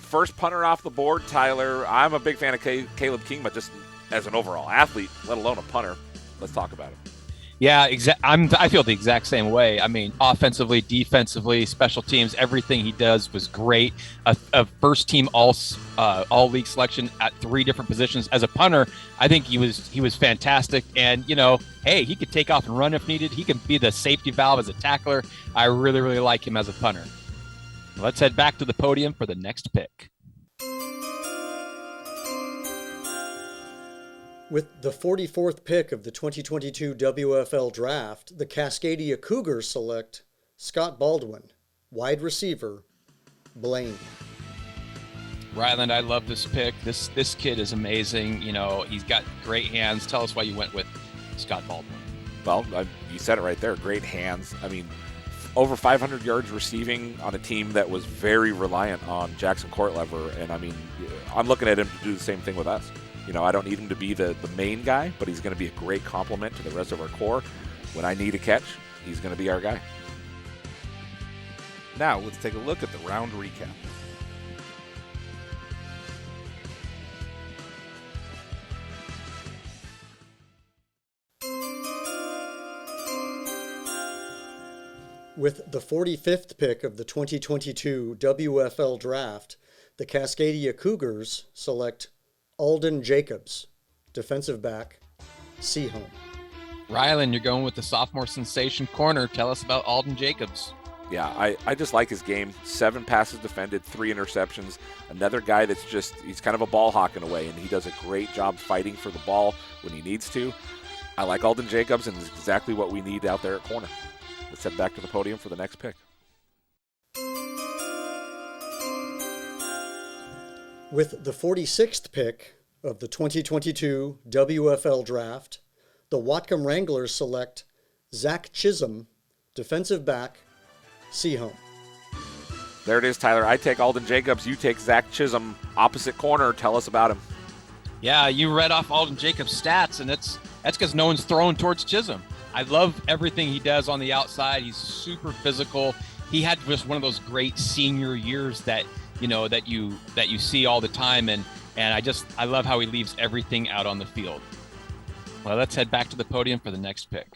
First punter off the board, Tyler. I'm a big fan of Caleb Kingma just as an overall athlete, let alone a punter. Let's talk about him. Yeah, I feel the exact same way. I mean, offensively, defensively, special teams, everything he does was great. A first-team all-league selection at 3 different positions. As a punter, I think he was fantastic. And hey, he could take off and run if needed. He can be the safety valve as a tackler. I really, really like him as a punter. Let's head back to the podium for the next pick. With the 44th pick of the 2022 WFL Draft, the Cascadia Cougars select Scott Baldwin, wide receiver, Blaine. Ryland, I love this pick. This kid is amazing. He's got great hands. Tell us why you went with Scott Baldwin. Well, you said it right there. Great hands. I mean, over 500 yards receiving on a team that was very reliant on Jackson Courtlever. And, I mean, I'm looking at him to do the same thing with us. I don't need him to be the main guy, but he's going to be a great complement to the rest of our core. When I need a catch, he's going to be our guy. Now, let's take a look at the round recap. With the 45th pick of the 2022 WFL Draft, the Cascadia Cougars select Alden Jacobs, defensive back, Sehome. Ryland, you're going with the sophomore sensation corner. Tell us about Alden Jacobs. Yeah, I just like his game. 7 passes defended, 3 interceptions. Another guy that's he's kind of a ball hawk in a way, and he does a great job fighting for the ball when he needs to. I like Alden Jacobs, and it's exactly what we need out there at corner. Let's head back to the podium for the next pick. With the 46th pick of the 2022 WFL Draft, the Whatcom Wranglers select Zach Chisholm, defensive back, Sehome. There it is, Tyler. I take Alden Jacobs. You take Zach Chisholm, opposite corner. Tell us about him. Yeah, you read off Alden Jacobs' stats, and that's because no one's throwing towards Chisholm. I love everything he does on the outside. He's super physical. He had just one of those great senior years that you see all the time, and I love how he leaves everything out on the field. Well, let's head back to the podium for the next pick.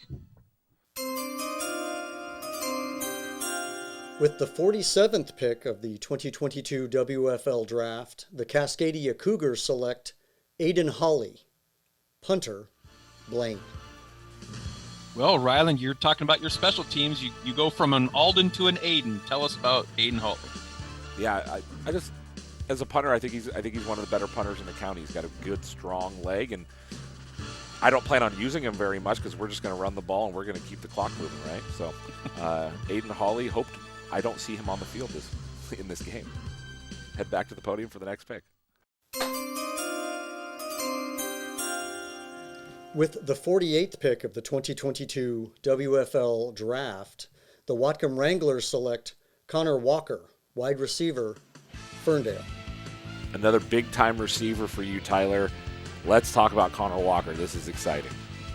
With the 47th pick of the 2022 WFL Draft, the Cascadia Cougars select Aiden Hawley, punter, Blaine. Well, Ryland, you're talking about your special teams. You go from an Alden to an Aiden. Tell us about Aiden Hawley. Yeah, I just, as a punter, I think he's one of the better punters in the county. He's got a good, strong leg, and I don't plan on using him very much because we're just going to run the ball and we're going to keep the clock moving, right? So, Aiden Hawley, hoped I don't see him on the field in this game. Head back to the podium for the next pick. With the 48th pick of the 2022 WFL Draft, the Whatcom Wranglers select Connor Walker, wide receiver, Ferndale. Another big-time receiver for you, Tyler. Let's talk about Connor Walker. This is exciting.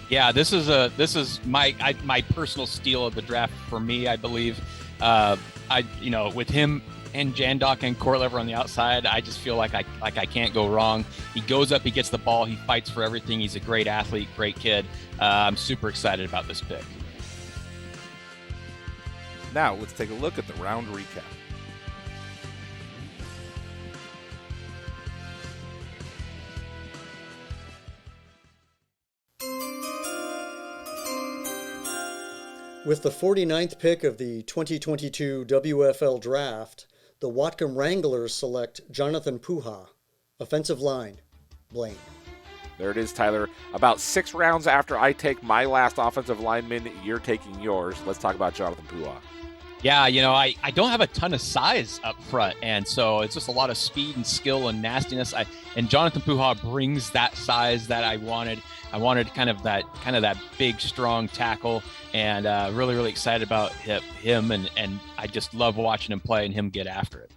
Yeah, this is my personal steal of the draft for me. I believe, with him and Jandok and Courtlever on the outside, I just feel like I can't go wrong. He goes up, he gets the ball, he fights for everything. He's a great athlete, great kid. I'm super excited about this pick. Now let's take a look at the round recap. With the 49th pick of the 2022 WFL Draft, the Whatcom Wranglers select Jonathan Puha, offensive line, Blaine. There it is, Tyler. About 6 rounds after I take my last offensive lineman, you're taking yours. Let's talk about Jonathan Puha. Yeah, I don't have a ton of size up front, and so it's just a lot of speed and skill and nastiness. And Jonathan Puha brings that size that I wanted. I wanted kind of that big, strong tackle, and really, really excited about him. And I just love watching him play and him get after it.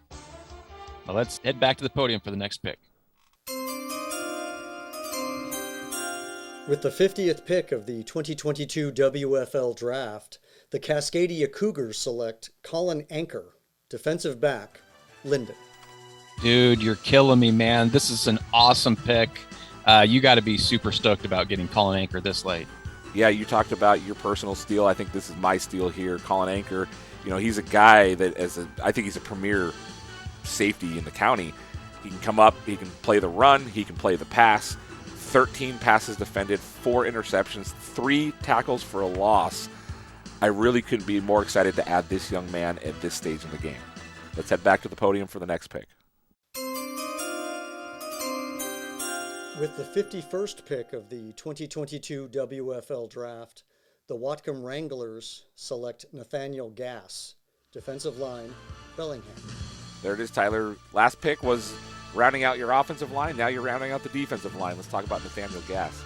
Well, let's head back to the podium for the next pick. With the 50th pick of the 2022 WFL Draft, the Cascadia Cougars select Colin Anker, defensive back, Lynden. Dude, you're killing me, man. This is an awesome pick. You got to be super stoked about getting Colin Anker this late. Yeah, you talked about your personal steal. I think this is my steal here. Colin Anker, he's a guy that I think he's a premier safety in the county. He can come up, he can play the run, he can play the pass. 13 passes defended, 4 interceptions, 3 tackles for a loss. I really couldn't be more excited to add this young man at this stage in the game. Let's head back to the podium for the next pick. With the 51st pick of the 2022 WFL Draft, the Whatcom Wranglers select Nathaniel Gass, defensive line, Bellingham. There it is, Tyler. Last pick was rounding out your offensive line. Now you're rounding out the defensive line. Let's talk about Nathaniel Gass.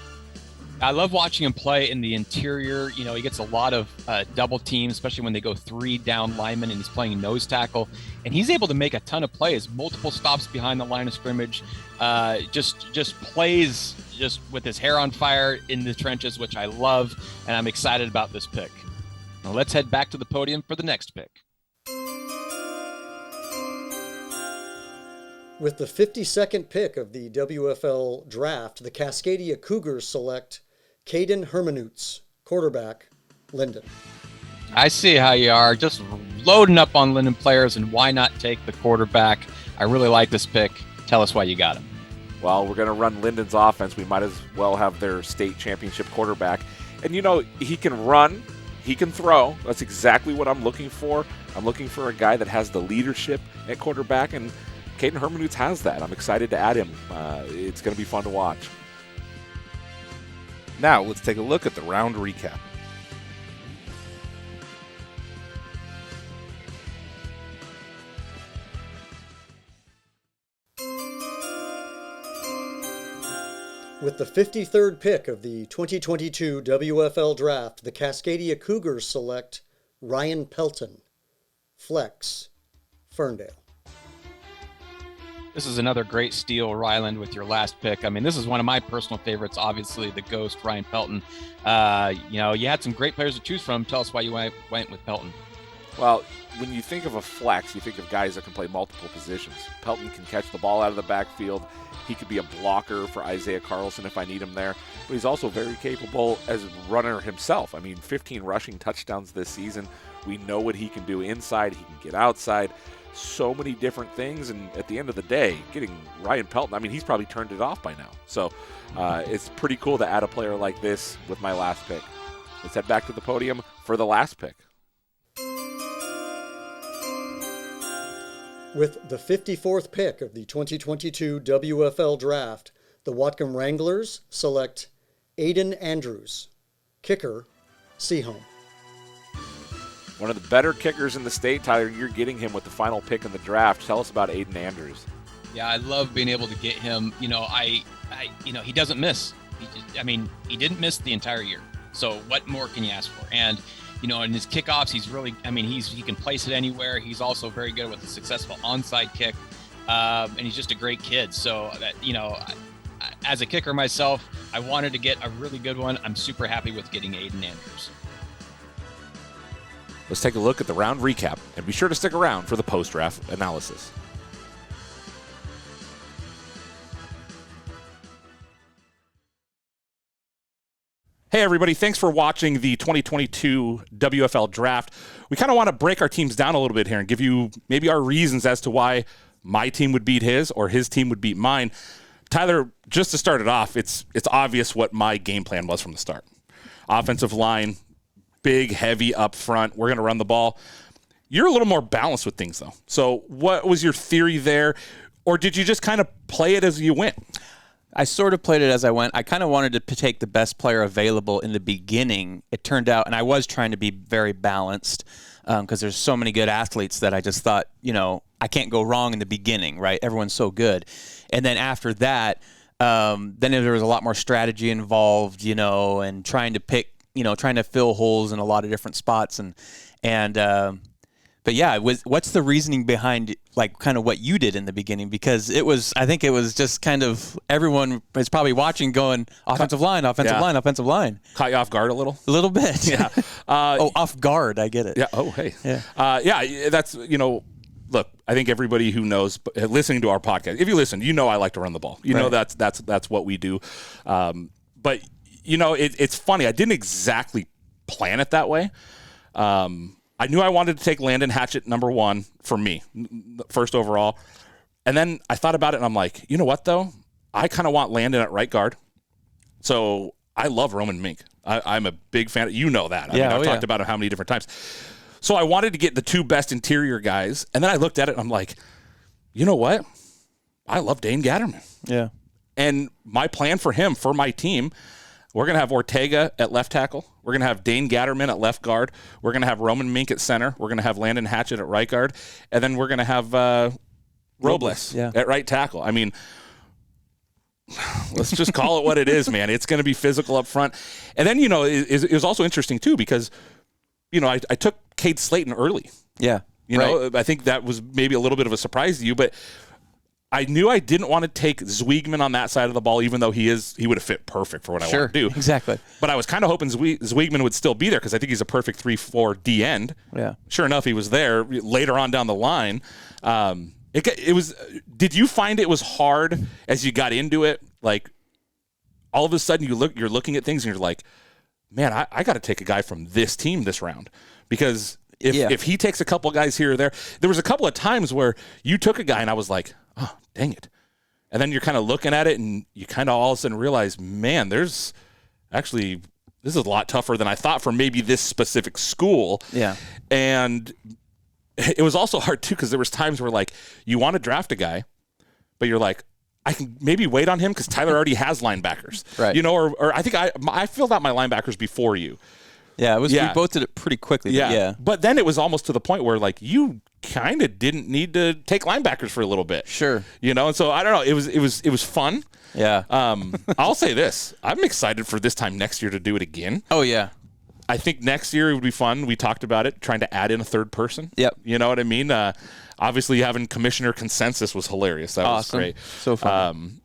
I love watching him play in the interior. He gets a lot of double teams, especially when they go 3 down linemen and he's playing nose tackle. And he's able to make a ton of plays, multiple stops behind the line of scrimmage, just plays just with his hair on fire in the trenches, which I love. And I'm excited about this pick. Now let's head back to the podium for the next pick. With the 52nd pick of the WFL Draft, the Cascadia Cougars select Caden Hermanutes, quarterback, Lynden. I see how you are, just loading up on Lynden players, and why not take the quarterback? I really like this pick. Tell us why you got him. Well, we're going to run Linden's offense. We might as well have their state championship quarterback. And, he can run, he can throw. That's exactly what I'm looking for. I'm looking for a guy that has the leadership at quarterback, and Caden Hermanutes has that. I'm excited to add him. It's going to be fun to watch. Now let's take a look at the round recap. With the 53rd pick of the 2022 WFL Draft, the Cascadia Cougars select Ryan Pelton, flex, Ferndale. This is another great steal, Ryland, with your last pick. I mean, this is one of my personal favorites, obviously, the GHOST, Ryan Pelton. You had some great players to choose from. Tell us why you went with Pelton. Well, when you think of a flex, you think of guys that can play multiple positions. Pelton can catch the ball out of the backfield. He could be a blocker for Isaiah Carlson if I need him there. But he's also very capable as a runner himself. 15 rushing touchdowns this season. We know what he can do inside. He can get outside. So many different things, and at the end of the day, getting Ryan Pelton, he's probably turned it off by now. So it's pretty cool to add a player like this with my last pick. Let's head back to the podium for the last pick. With the 54th pick of the 2022 WFL Draft, the Whatcom Wranglers select Aiden Andrews, kicker, Sehome. One of the better kickers in the state, Tyler. You're getting him with the final pick in the draft. Tell us about Aiden Andrews. Yeah, I love being able to get him. He doesn't miss. he didn't miss the entire year. So what more can you ask for? And, in his kickoffs, he's really, he can place it anywhere. He's also very good with a successful onside kick. And he's just a great kid. So that, as a kicker myself, I wanted to get a really good one. I'm super happy with getting Aiden Andrews. Let's take a look at the round recap, and be sure to stick around for the post-draft analysis. Hey, everybody. Thanks for watching the 2022 WFL Draft. We kind of want to break our teams down a little bit here and give you maybe our reasons as to why my team would beat his or his team would beat mine. Tyler, just to start it off, it's obvious what my game plan was from the start. Offensive line, big, heavy up front. We're going to run the ball. You're a little more balanced with things, though. So what was your theory there? Or did you just kind of play it as you went? I sort of played it as I went. I kind of wanted to take the best player available in the beginning. It turned out, and I was trying to be very balanced because there's so many good athletes that I just thought, I can't go wrong in the beginning, right? Everyone's so good. And then after that, then there was a lot more strategy involved, and trying to pick, trying to fill holes in a lot of different spots. But yeah, what's the reasoning behind kind of what you did in the beginning? Because I think it was just kind of everyone is probably watching going offensive line. Caught you off guard a little? A little bit. Yeah. Off guard. I get it. Yeah. Oh, hey. Yeah. That's, look, I think everybody who knows, listening to our podcast, if you listen, I like to run the ball. That's what we do. But, it's funny. I didn't exactly plan it that way. I knew I wanted to take Landon Hatchett number 1 for me, first overall. And then I thought about it, and I'm like, you know what, though? I kind of want Landon at right guard. So I love Roman Mink. I'm a big fan. You know that. I've talked about it how many different times. So I wanted to get the 2 best interior guys. And then I looked at it, and I'm like, you know what? I love Dane Gatterman. Yeah. And my plan for him, for my team, we're going to have Ortega at left tackle. We're going to have Dane Gatterman at left guard. We're going to have Roman Mink at center. We're going to have Landon Hatchett at right guard. And then we're going to have Robles at right tackle. I mean, let's just call it what it is, man. It's going to be physical up front. And then, it was also interesting, too, because, I took Cade Slayton early. Yeah. I think that was maybe a little bit of a surprise to you, but I knew I didn't want to take Zweigman on that side of the ball, even though he would have fit perfect for what I want to do. Exactly. But I was kind of hoping Zweigman would still be there because I think he's a perfect 3-4 D end. Yeah. Sure enough, he was there later on down the line. It was. Did you find it was hard as you got into it? Like all of a sudden you're looking at things and you're like, man, I got to take a guy from this team this round because if he takes a couple guys here or there was a couple of times where you took a guy and I was like, oh, dang it. And then you're kind of looking at it and you kind of all of a sudden realize, man, this is a lot tougher than I thought for maybe this specific school. Yeah. And it was also hard too because there was times where you want to draft a guy, but you're like, I can maybe wait on him because Tyler already has linebackers. Right. Or I think I filled out my linebackers before you. Yeah, we both did it pretty quickly. Yeah. But then it was almost to the point where you kind of didn't need to take linebackers for a little bit. Sure. And so I don't know. It was fun. Yeah. I'll say this. I'm excited for this time next year to do it again. Oh, yeah. I think next year it would be fun. We talked about it, trying to add in a third person. Yep. You know what I mean? Obviously, having commissioner consensus was hilarious. That was great. So fun.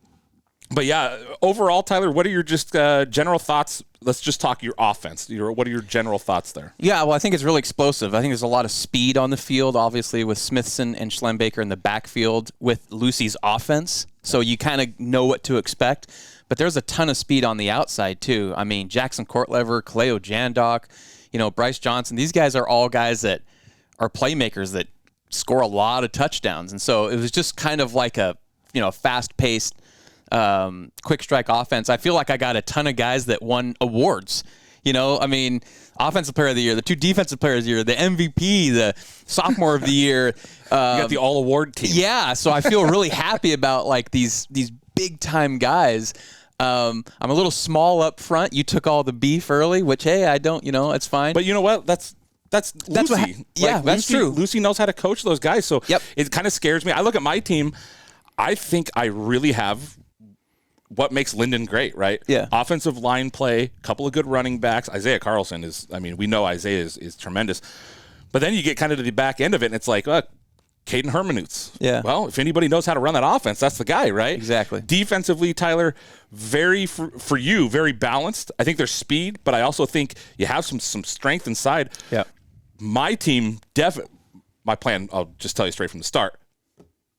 But yeah, overall, Tyler, what are your just general thoughts? Let's just talk your offense. What are your general thoughts there? Yeah, well, I think it's really explosive. I think there's a lot of speed on the field, obviously, with Smithson and Schlembaker in the backfield with Lucy's offense. So you kind of know what to expect. But there's a ton of speed on the outside, too. I mean, Jackson Kortlever, Kaleo Jandok, Bryce Johnson. These guys are all guys that are playmakers that score a lot of touchdowns. And so it was just kind of like a, fast-paced, quick strike offense. I feel like I got a ton of guys that won awards. Offensive player of the year, the 2 defensive players of the year, the MVP, the sophomore of the year. You got the all award team. Yeah, so I feel really happy about these big time guys. I'm a little small up front. You took all the beef early, which hey, I don't. It's fine. But you know what? That's Lucy. That's true. Lucy knows how to coach those guys. So yep. It kind of scares me. I look at my team. I think I really have what makes Lynden great, right? Yeah. Offensive line play, couple of good running backs. Isaiah Carlson is, I mean, we know Isaiah is tremendous. But then you get kind of to the back end of it, and it's like, Caden Hermanutes. Yeah. Well, if anybody knows how to run that offense, that's the guy, right? Exactly. Defensively, Tyler, very, for you, very balanced. I think there's speed, but I also think you have some strength inside. Yeah. My team, my plan, I'll just tell you straight from the start.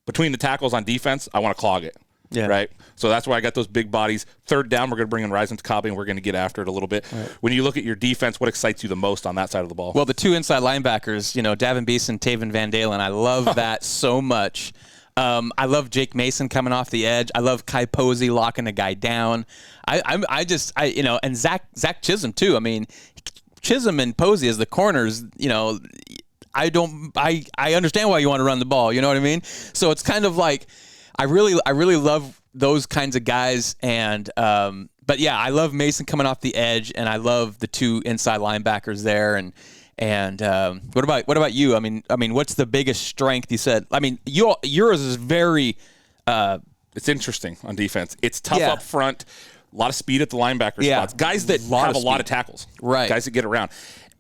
Between the tackles on defense, I want to clog it. Yeah. Right. So that's why I got those big bodies. Third down, we're going to bring in Ryland Spencer, and we're going to get after it a little bit. Right. When you look at your defense, what excites you the most on that side of the ball? Well, the two inside linebackers, Davin Beeson, Taven Van Dalen. I love that so much. I love Jake Mason coming off the edge. I love Kai Posey locking a guy down. And Zach Chisholm too. I mean, Chisholm and Posey as the corners. I understand why you want to run the ball. You know what I mean? So it's kind of like. I really love those kinds of guys, and but yeah, I love Mason coming off the edge, and I love the two inside linebackers there. And what about you? I mean, what's the biggest strength? You said. I mean, yours is very. It's interesting on defense. It's tough up front, a lot of speed at the linebacker spots. Guys that have a lot of tackles, right? Guys that get around,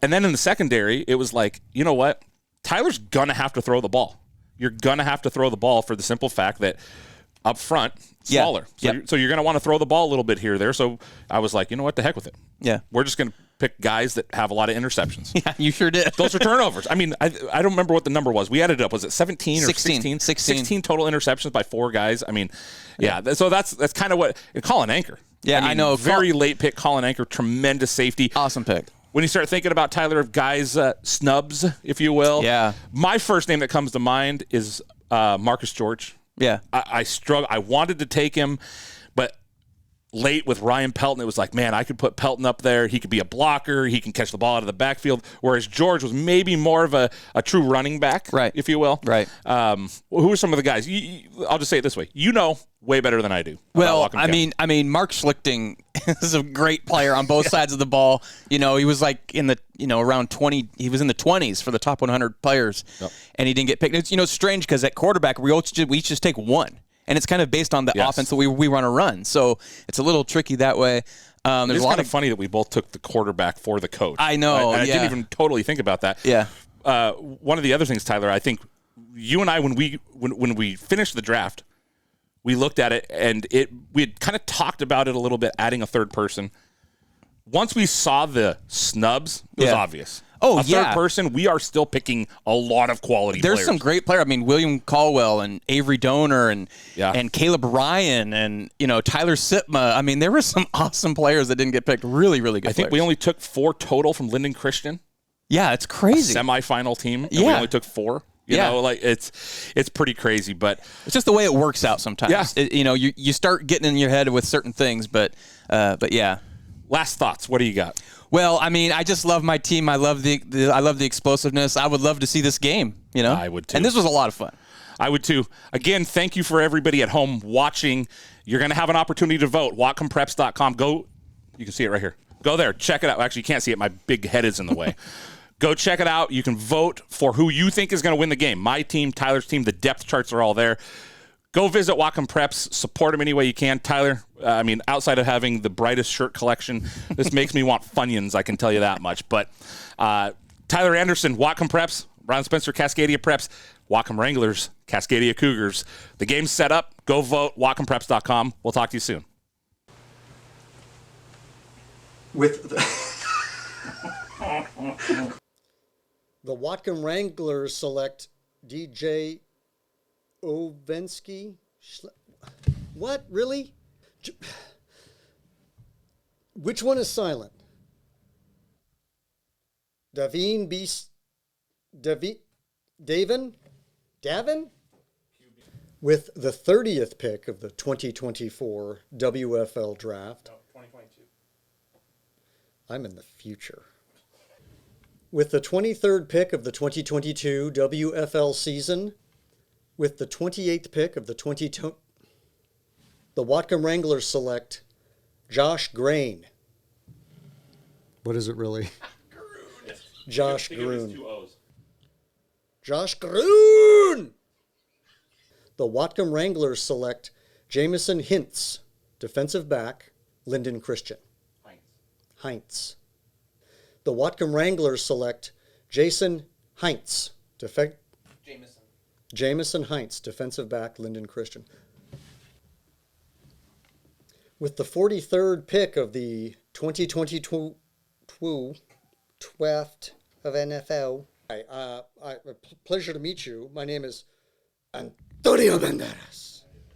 and then in the secondary, it was like, you know what? Tyler's gonna have to throw the ball. You're going to have to throw the ball for the simple fact that up front, smaller. Yeah. So you're going to want to throw the ball a little bit here or there. So I was like, you know what? The heck with it. Yeah. We're just going to pick guys that have a lot of interceptions. Yeah, you sure did. Those are turnovers. I mean, I don't remember what the number was. We added it up. Was it 17 or 16? 16 total interceptions by 4 guys. I mean, yeah. So that's kind of what – Colin Anchor. Yeah, I know. Very late pick, Colin Anchor, tremendous safety. Awesome pick. When you start thinking about Tyler of guys, snubs, if you will. Yeah. My first name that comes to mind is Marcus George. Yeah. I struggled. I wanted to take him, but late with Ryan Pelton, it was like, man, I could put Pelton up there. He could be a blocker. He can catch the ball out of the backfield. Whereas George was maybe more of a true running back, right, if you will. Right. Who are some of the guys? I'll just say it this way. Way better than I do. Well, I mean, Mark Schlichting is a great player on both sides of the ball. He was like in the, around 20. He was in the 20s for the top 100 players, and he didn't get picked. It's, strange because at quarterback, we each just take one. And it's kind of based on the offense that we want to run. So it's a little tricky that way. There's it's a lot kind of funny that we both took the quarterback for the coach. I know. I didn't even totally think about that. Yeah. One of the other things, Tyler, I think you and I, when we finished the draft, we looked at it and we had kind of talked about it a little bit, adding a third person. Once we saw the snubs, it was obvious. Oh, third person, we are still picking a lot of quality players. There's some great players. I mean, William Caldwell and Avery Donor and Caleb Ryan and, Tyler Sitma. I mean, there were some awesome players that didn't get picked. Really, really good I think we only took 4 total from Lynden Christian. Yeah, it's crazy. A semifinal team, and we only took 4. You know, like it's pretty crazy, but it's just the way it works out sometimes. Yeah. You start getting in your head with certain things, but yeah. Last thoughts. What do you got? Well, I mean, I just love my team. I love the explosiveness. I would love to see this game. I would too. And this was a lot of fun. I would too. Again, thank you for everybody at home watching. You're going to have an opportunity to vote. WhatcomPreps.com. Go. You can see it right here. Go there. Check it out. Actually, you can't see it. My big head is in the way. Go check it out. You can vote for who you think is going to win the game. My team, Tyler's team. The depth charts are all there. Go visit Whatcom Preps. Support them any way you can. Tyler, outside of having the brightest shirt collection, this makes me want Funyuns, I can tell you that much. But Tyler Anderson, Whatcom Preps, Ryland Spencer, Cascadia Preps, Whatcom Wranglers, Cascadia Cougars. The game's set up. Go vote, WhatcomPreps.com. We'll talk to you soon. With the Whatcom Wranglers select DJ Ovensky. What? Really? Which one is silent? Davin Beast. Davin? With the 30th pick of the 2024 WFL Draft. No, 2022. I'm in the future. With the 23rd pick of the 2022 WFL season, with the 28th pick of the the Whatcom Wranglers select Josh Grain. What is it really? Josh Groon. Josh Groon! The Whatcom Wranglers select Jamison Hintz. defensive back, Lynden Christian. Heinz. The Whatcom Wranglers select Jason Heinz, Jamison Heinz, defensive back, Lynden Christian. With the 43rd pick of the 2022 draft of NFL, pleasure to meet you. My name is Antonio Banderas.